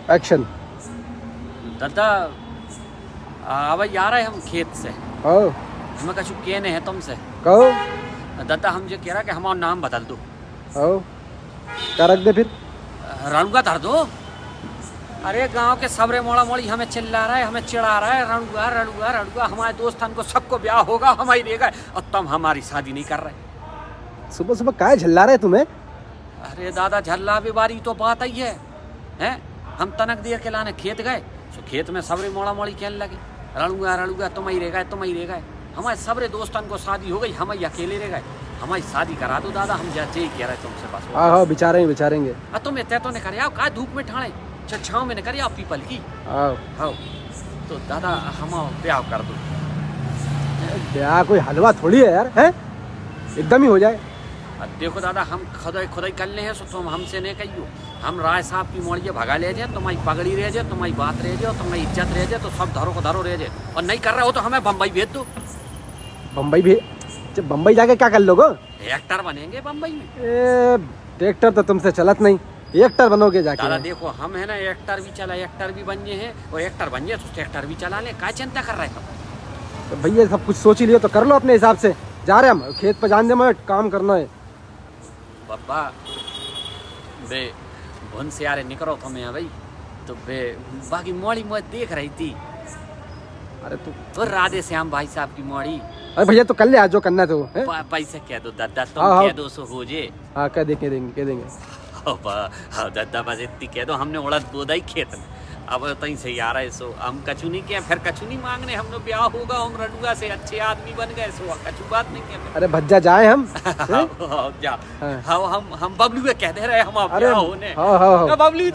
Action. दादा अब यार है हम खेत से कहो हमें कछु कहने हैं तुमसे। कहो दादा हम जो कह रहा कि हमारा नाम बदल दो। कहो क्या रख दे फिर? रणुआ धर दो। अरे गांव के सबरे मोड़ा मोड़ी हमें चिल्ला रहा है, हमें चिढ़ा रहा है, रणुआ रणुआ रणुआ। हमारे दोस्तन को सबको ब्याह होगा, हमारी रह गए और तुम हमारी शादी नहीं कर रहे। सुबह सुबह काय झल्ला रहे तुम्हें? अरे दादा झल्ला बीमारी तो बात ही है, हैं? हम तनक देर के लाने खेत गए तो खेत में सबरे मोड़ा मोड़ी कहने लगे रणुआ रणुआ तुम ही रह गए, तुम ही रह गए। हमारे सबरे दोस्तन को शादी हो गई, हम ही अकेले रह गए। हमारी शादी करा दो दादा, हम जैसे ही कह रहे तुमसे बस। हाँ बिचारेंगे। तुम इतने तो नहीं करे आओ, का धूप में ठाणे छाँव में न करे आओ पीपल की। आओ तो दादा हम ब्याह कर दो। ब्याह कोई हलवा थोड़ी है यार, हैं? एकदम ही हो जाए। देखो दादा हम खुदाई कर ले हैं सो तुम हमसे नहीं कहियो। हम राय साहब की मोड़िए भगा ले जाए, तुम्हारी पगड़ी रह जाए, तुम्हारी बात रह जाए, तुम्हारी इज्जत रह जाए, तो सब धरो को धरो रह जाए। और नहीं कर रहे हो तो हमें बम्बई भेज दो। बम्बई भेज? बम्बई जाके क्या कर लोगे? एक्टर बनेंगे बम्बई में। एक्टर तो तुमसे चलत नहीं, एक्टर बनोगे जाके। दादा देखो हम है ना एक्टर भी चला, एक्टर भी बन गए हैं और एक्टर बन गए तो एक्टर भी चला ले। क्या चिंता कर रहे हो? तो भैया सब कुछ सोच ही लियो तो कर लो अपने हिसाब से। जा रहे हम खेत पर, जान दे मैं काम करना है। बाबा बे भुन से यार निकलो तो मैं भाई तो बे बाकी मोड़ी मैं देख रही थी। अरे तो राधे श्याम भाई साहब की मोड़ी। अरे भैया तो कर ले आज जो करना है तो। पैसे कह दो दादा, तुम कह दो सो हो जे। हाँ कह देंगे। हाँ दादा बस इतनी कह दो, हमने उड़द बोदा ही खेत में। अब तई से यार है सो हम कछु नहीं किया, फिर कछु नहीं मांगने। हमने ब्याह होगा, हम रणुआ से अच्छे आदमी बन गए सो कछु बात नहीं किया। अरे भज्जा जाए हम। जा हम बबलू कह दे रहे हम। अरे होने हाँ बबलू